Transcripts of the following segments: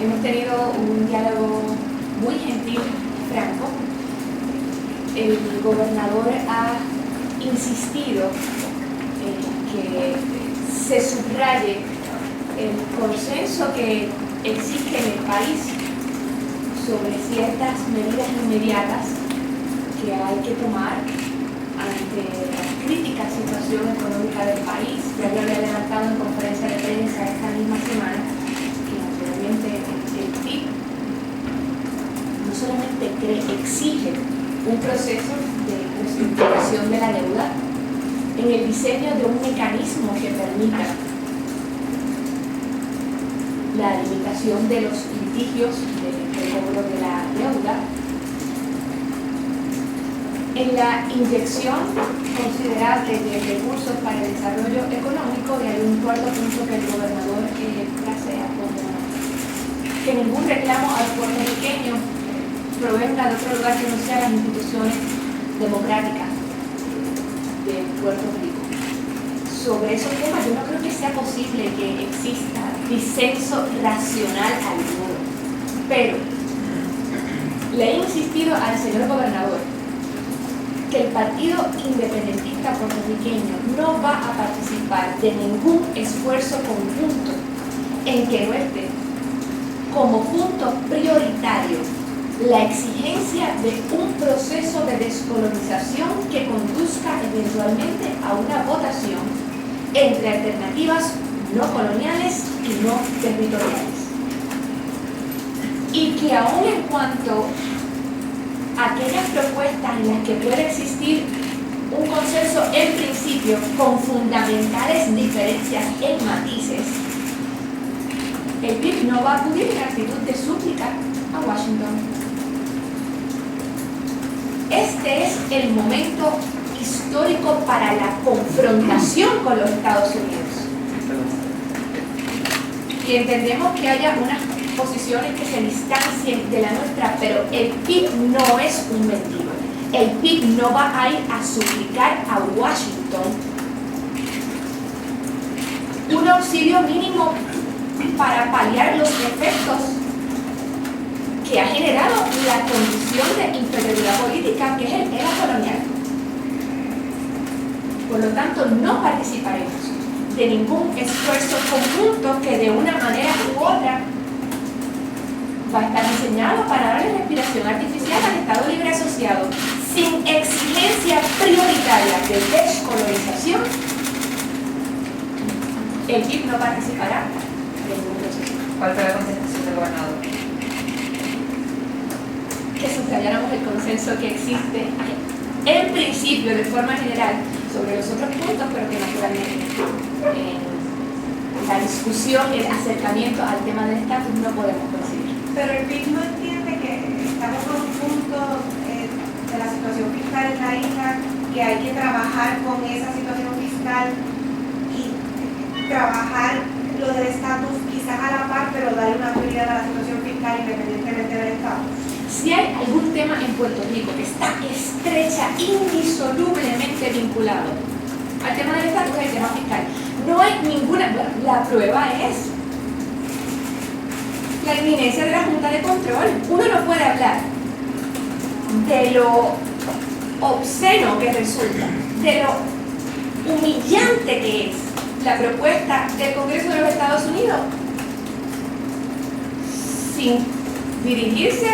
Hemos tenido un diálogo muy gentil, franco. El gobernador ha insistido en que se subraye el consenso que existe en el país sobre ciertas medidas inmediatas que hay que tomar ante la crítica situación económica del país. Ya lo había adelantado en conferencia de prensa esta misma semana, que naturalmente el PIB no solamente exige un proceso de reestructuración de la deuda en el diseño de un mecanismo que permita la limitación de los litigios de cobro de la deuda, en la inyección considerable de recursos para el desarrollo económico, y hay un cuarto punto que el gobernador plantea como que ningún reclamo al puertorriqueño provenga de otro lugar que no sea las instituciones democráticas de Puerto Rico. Sobre esos temas yo no creo que sea posible que exista disenso racional alguno, pero le he insistido al señor gobernador que el Partido Independentista Puertorriqueño no va a participar de ningún esfuerzo conjunto en que no esté como punto prioritario la exigencia de un proceso de descolonización que conduzca eventualmente a una votación entre alternativas no coloniales y no territoriales. Y que aun en cuanto a aquellas propuestas en las que puede existir un consenso en principio con fundamentales diferencias en matices, el PIB no va a acudir en actitud de súplica a Washington. Este es el momento histórico para la confrontación con los Estados Unidos. Y entendemos que haya unas posiciones que se distancien de la nuestra, pero el PIB no es un mendigo. El PIB no va a ir a suplicar a Washington un auxilio mínimo para paliar los efectos que ha generado la condición de inferioridad política, que es el era colonial. Por lo tanto, no participaremos de ningún esfuerzo conjunto que de una manera u otra va a estar diseñado para darle respiración artificial al Estado Libre Asociado, sin exigencia prioritaria de descolonización. El PIB no participará de ningún proceso. ¿Cuál fue la contestación del gobernador? Que subrayáramos el consenso que existe en principio, de forma general, sobre los otros puntos, pero que naturalmente en la discusión y el acercamiento al tema del estatus no podemos conseguir. Pero el PIB no entiende que estamos en un punto de la situación fiscal en la isla, que hay que trabajar con esa situación fiscal y trabajar lo del estatus quizás a la par, pero darle una prioridad a la situación fiscal independientemente del estatus. Si hay algún tema en Puerto Rico que está estrecha, indisolublemente vinculado al tema del estatus, es el tema fiscal. No hay ninguna, la prueba es la inminencia de la Junta de Control. Uno no puede hablar de lo obsceno que resulta, de lo humillante que es la propuesta del Congreso de los Estados Unidos, sin dirigirse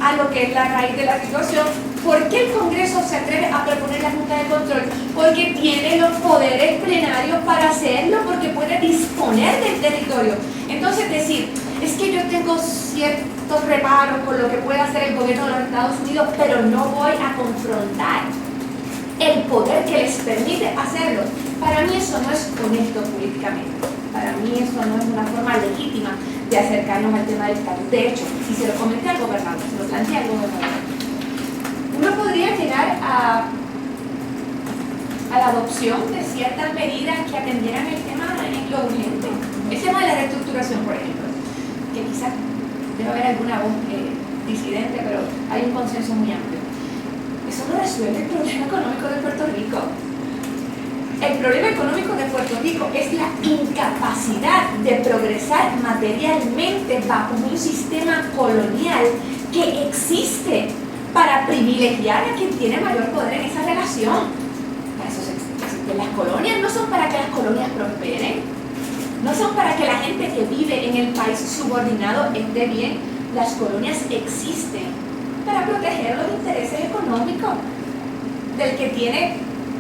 a lo que es la raíz de la situación. ¿Por qué el Congreso se atreve a proponer la Junta de Control? Porque tiene los poderes plenarios para hacerlo, porque puede disponer del territorio. Entonces decir, es que yo tengo ciertos reparos con lo que puede hacer el gobierno de los Estados Unidos, pero no voy a confrontar el poder que les permite hacerlo. Para mí eso no es honesto políticamente. Para mí eso no es una forma legítima de acercarnos al tema del estatus. De hecho, si se lo comenté al gobernador, se lo planteé al gobernador, uno podría llegar a la adopción de ciertas medidas que atendieran el tema en lo urgente. El tema de la reestructuración, por ejemplo, que quizás debe haber alguna voz disidente, pero hay un consenso muy amplio. Eso no resuelve el problema económico de Puerto Rico. El problema económico de Puerto Rico es la incapacidad de progresar materialmente bajo un sistema colonial que existe para privilegiar a quien tiene mayor poder en esa relación. Para eso existen las colonias, no son para que las colonias prosperen, no son para que la gente que vive en el país subordinado esté bien. Las colonias existen para proteger los intereses económicos del que tiene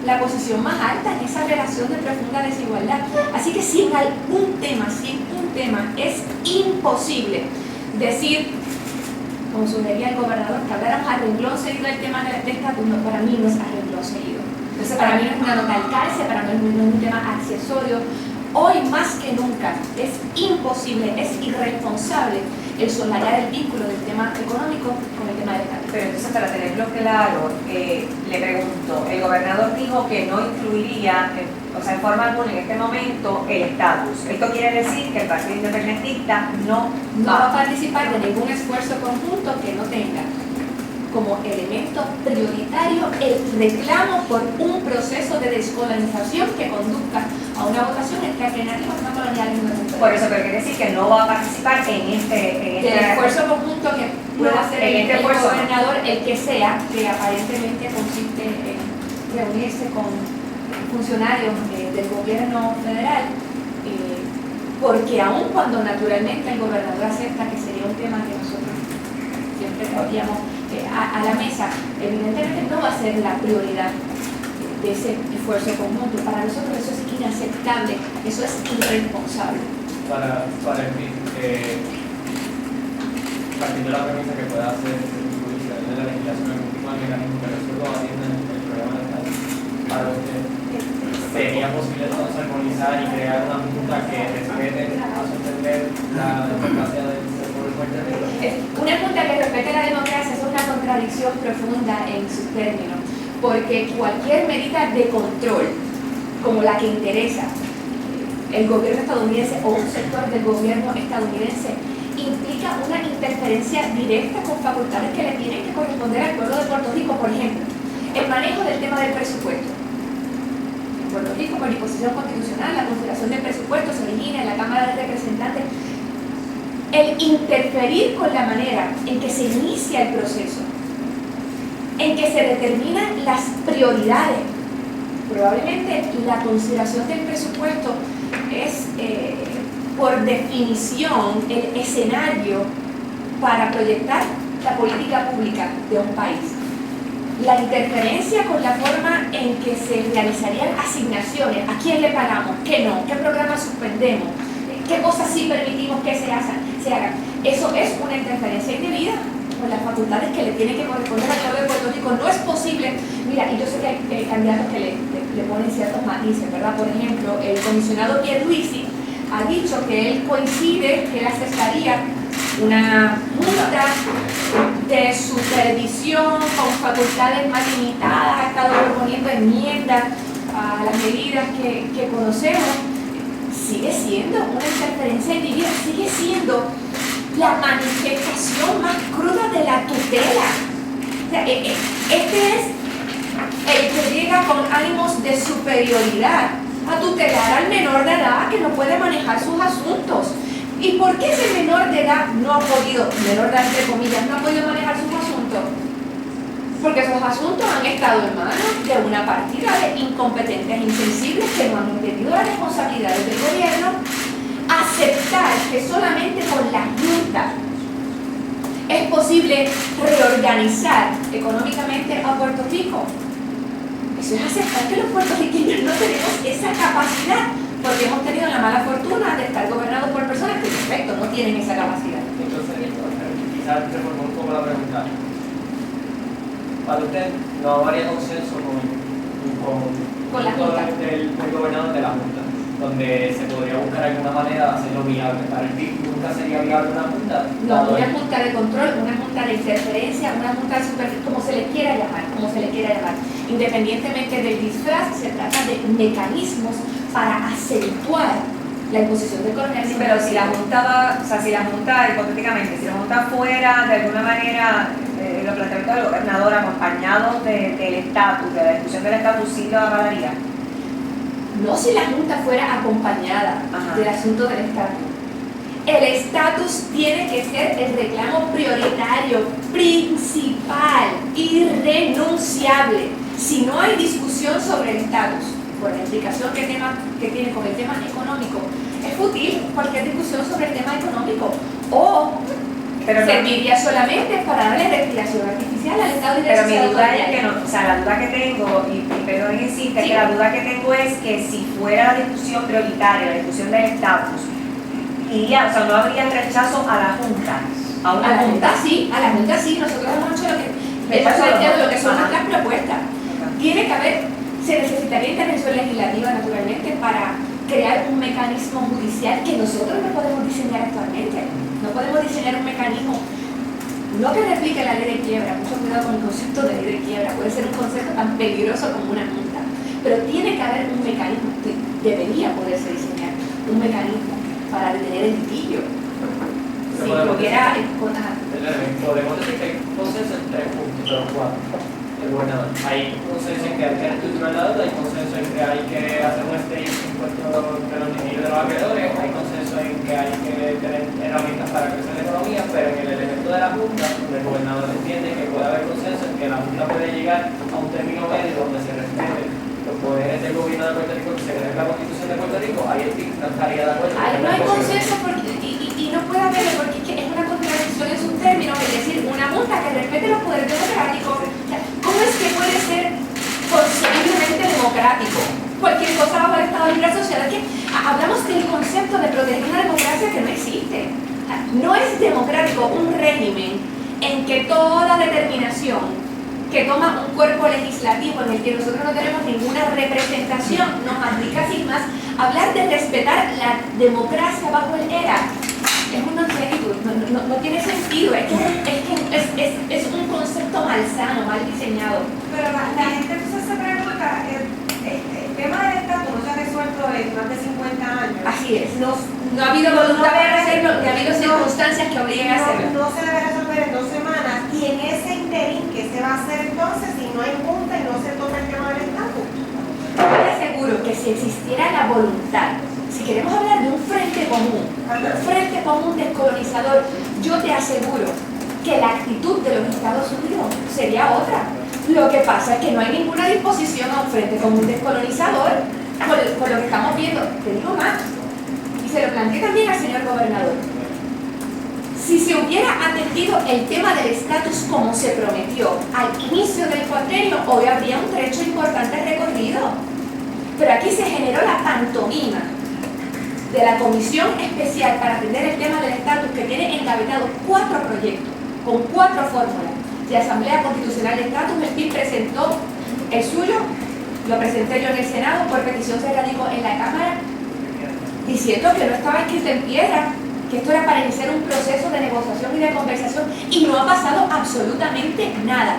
la posición más alta en esa relación de profunda desigualdad. Así que si en algún tema es imposible decir, como sugería el gobernador, que habláramos a renglón seguido del tema del estatus, no, para mí no es a renglón seguido. Entonces, para mí no es una nota al calce, para mí no es un tema accesorio. Hoy más que nunca es imposible, es irresponsable el soslayar el vínculo del tema económico con el tema del estatus. Pero entonces, para tenerlo claro, le pregunto, el gobernador dijo que no incluiría, o sea, en forma alguna en este momento, el estatus. Esto quiere decir que el Partido Independentista no va a participar de ningún esfuerzo conjunto que no tenga como elemento prioritario el reclamo por un proceso de descolonización que conduzca a una votación entre alternativas no coloniales y no. Por eso, pero quiere decir que no va a participar en el esfuerzo conjunto que pueda hacer el gobernador, el que sea, que aparentemente consiste en reunirse con funcionarios del gobierno federal, porque aun cuando naturalmente el gobernador acepta que sería un tema que nosotros siempre traíamos a la mesa, evidentemente no va a ser la prioridad de ese esfuerzo conjunto. Para nosotros eso es inaceptable, eso es irresponsable. Para el fin, partiendo de la premisa que pueda hacer de la legislación el último mecanismo que resuelva el problema del estatus, para usted, ¿sería posible entonces armonizar y crear una junta que respete, a su entender, la democracia del pueblo de Puerto Rico? Una junta que respete la democracia es una contradicción profunda en sus términos, porque cualquier medida de control, como la que interesa el gobierno estadounidense o un sector del gobierno estadounidense, implica una interferencia directa con facultades que le tienen que corresponder al pueblo de Puerto Rico. Por ejemplo, el manejo del tema del presupuesto. En Puerto Rico, por disposición constitucional, la consideración del presupuesto se origina en la Cámara de Representantes. El interferir con la manera en que se inicia el proceso, en que se determinan las prioridades. Probablemente la consideración del presupuesto es, por definición, el escenario para proyectar la política pública de un país. La interferencia con la forma en que se realizarían asignaciones, a quién le pagamos, qué no, qué programas suspendemos, qué cosas sí permitimos que se hagan. Eso es una interferencia indebida con las facultades que le tienen que corresponder al pueblo de Puerto Rico. No es posible, mira, y yo sé que hay candidatos que le ponen ciertos matices, ¿verdad? Por ejemplo, el comisionado Pierluisi ha dicho que él coincide que él aceptaría una multa de supervisión con facultades más limitadas, ha estado proponiendo enmiendas a las medidas que conocemos. Sigue siendo una interferencia indebida, sigue siendo la manifestación más cruda de la tutela. O sea, este es el que llega con ánimos de superioridad a tutelar al menor de edad que no puede manejar sus asuntos. ¿Y por qué ese menor de edad no ha podido, menor de edad entre comillas, no ha podido manejar sus asuntos? Porque esos asuntos han estado en manos de una partida de incompetentes insensibles que no han entendido las responsabilidades del gobierno. Aceptar que solamente con la Junta es posible reorganizar económicamente a Puerto Rico. Eso es aceptar que los puertorriqueños no tenemos esa capacidad, porque hemos tenido la mala fortuna de estar gobernados por personas que, en efecto, no tienen esa capacidad. Entonces, quizás reformó un poco la pregunta. Para usted, no habría consenso con la Junta del gobernador de la Junta, donde se podría buscar alguna manera de hacerlo viable. Para el PIB nunca sería viable una Junta. No, una Junta de control, una Junta de interferencia, una Junta de supervisión, como se le quiera llamar, Independientemente del disfraz, se trata de mecanismos para acentuar la imposición del colonialismo. Sí, pero si la Junta va, o sea, si la Junta, hipotéticamente, si la Junta fuera de alguna manera los planteamientos del gobernador acompañados del estatus, de la discusión del estatus, sí lo avalaría. no si la Junta fuera acompañada Ajá. del asunto del estatus. El estatus tiene que ser el reclamo prioritario, principal, irrenunciable. Si no hay discusión sobre el estatus, por la implicación que tiene con el tema económico, es fútil cualquier discusión sobre el tema económico. O Pero serviría solamente para darle respiración artificial al Estado y Pero mi Ciudad duda es Autónoma. que no, o sea, la duda que tengo, y perdón que insiste, Sí. que la duda que tengo es que si fuera la discusión prioritaria, la discusión del estatus, iría, o sea, no habría rechazo a la Junta. A una A la Junta sí, nosotros hemos hecho hemos planteado lo que son Ajá. nuestras propuestas. Tiene que haber, se necesitaría intervención legislativa naturalmente para crear un mecanismo judicial que nosotros no podemos diseñar actualmente. No podemos diseñar un mecanismo, no que replique la ley de quiebra, mucho cuidado con el concepto de ley de quiebra, puede ser un concepto tan peligroso como una multa, pero tiene que haber un mecanismo, debería poderse diseñar un mecanismo para detener el litigio. Si hubiera... Podemos decir que hay consenso en 3 puntos de los 4. El gobernador. Hay consenso en que hay que reestructurar la deuda, hay consenso en que hay que hacer un impuesto de los niños de los acreedores, hay consenso en que hay que tener herramientas para crecer la economía, pero en el elemento de la Junta, el gobernador entiende que puede haber consenso en que la Junta puede llegar a un término medio donde se respete los poderes del gobierno de Puerto Rico, que se cree la Constitución de Puerto Rico. Ahí el PIB no estaría de acuerdo. No hay consenso y no puede haberlo porque es que es una contradicción en sus términos, es decir, una Junta que respete los poderes democráticos. O sea, ¿cómo es que puede ser concebiblemente democrático cualquier cosa bajo el Estado Libre Asociado? Es que hablamos del concepto de proteger una democracia que no existe. O sea, no es democrático un régimen en que toda determinación que toma un cuerpo legislativo en el que nosotros no tenemos ninguna representación nos aplica sin más hablar de respetar la democracia bajo el ERA. Es un nonsense, no tiene sentido, es un concepto malsano, mal diseñado. Pero la gente entonces se pregunta, el tema del estatus no se ha resuelto en más de 50 años. Así es, no ha habido voluntad para hacerlo, ni ha habido circunstancias que obliguen a hacerlo. No se debe resolver en 2 semanas. Y en ese interín, ¿qué se va a hacer entonces si no hay junta y no se toca el tema del estatus? Yo te aseguro que si existiera la voluntad, si queremos hablar de un frente común descolonizador, yo te aseguro que la actitud de los Estados Unidos sería otra. Lo que pasa es que no hay ninguna disposición a un frente común descolonizador por lo que estamos viendo. Te digo más, y se lo planteé también al señor gobernador. Si se hubiera atendido el tema del estatus como se prometió al inicio del cuatrienio, hoy habría un trecho importante recorrido. Pero aquí se generó la pantomima de la Comisión Especial para atender el tema del estatus, que tiene encabezado 4 proyectos, con 4 fórmulas de Asamblea Constitucional de Estatus. El PIB presentó el suyo, lo presenté yo en el Senado, por petición se radicó en la Cámara, diciendo que no estaba escrito en piedra, que esto era para iniciar un proceso de negociación y de conversación, y no ha pasado absolutamente nada.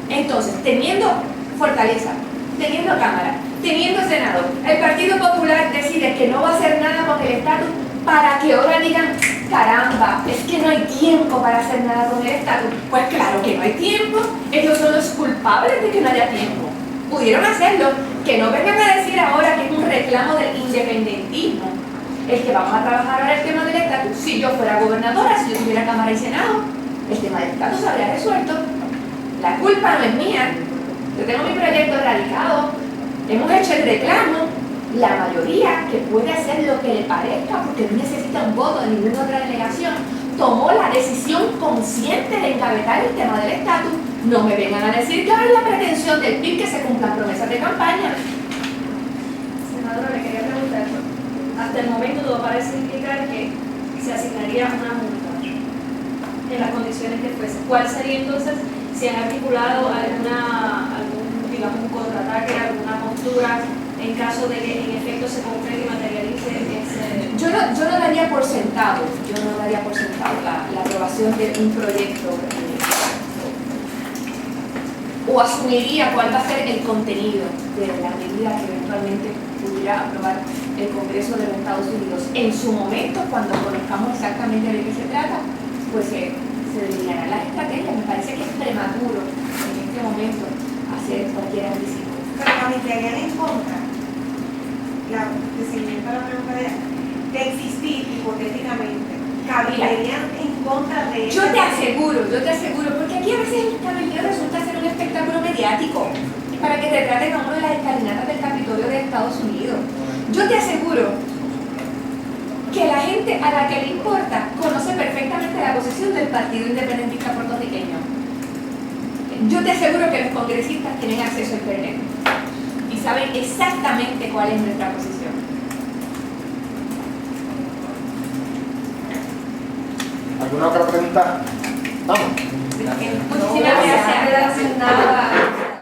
Entonces, teniendo fortaleza, teniendo Cámara, teniendo Senado, el Partido Popular decide que no va a hacer nada con el estatus, para que ahora digan, caramba, es que no hay tiempo para hacer nada con el estatus. Pues claro que no hay tiempo, ellos son los culpables de que no haya tiempo. Pudieron hacerlo, que no vengan a decir ahora que es un reclamo del independentismo el que vamos a trabajar ahora el tema del estatus. Si yo fuera gobernadora, si yo tuviera Cámara y Senado, el tema del estatus se habría resuelto. La culpa no es mía, yo tengo mi proyecto radicado, hemos hecho el reclamo, la mayoría, que puede hacer lo que le parezca porque no necesita un voto de ninguna otra delegación, tomó la decisión consciente de encabezar el tema del estatus. No me vengan a decir que ahora es la pretensión del PIB que se cumplan promesas de campaña. Senadora, le quería preguntar, hasta el momento todo parece indicar que se asignaría una multa en las condiciones que fuese. ¿Cuál sería entonces, si han articulado digamos, un contraataque, alguna postura en caso de que en efecto se concrete y materialice ese... Yo no daría por sentado, la aprobación de un proyecto o asumiría cuál va a ser el contenido de la medida que eventualmente pudiera aprobar el Congreso de los Estados Unidos. En su momento, cuando conozcamos exactamente de qué se trata, pues se delinearán las estrategias. Me parece que es prematuro en este momento hacer cualquier anticipo. Pero cuando estarían en contra, de seguimiento a la pregunta de existir hipotéticamente, ¿caminarían en contra de eso? Yo te aseguro, porque aquí a veces el cabildeo resulta ser un espectáculo mediático para que te traten a uno de las escalinatas del Capitolio de Estados Unidos. Yo te aseguro que la gente a la que le importa conoce perfectamente la posición del Partido Independentista Puertorriqueño. Yo te aseguro que los congresistas tienen acceso a Internet y saben exactamente cuál es nuestra posición. ¿Alguna otra pregunta? Vamos. Muchísimas gracias. Nada.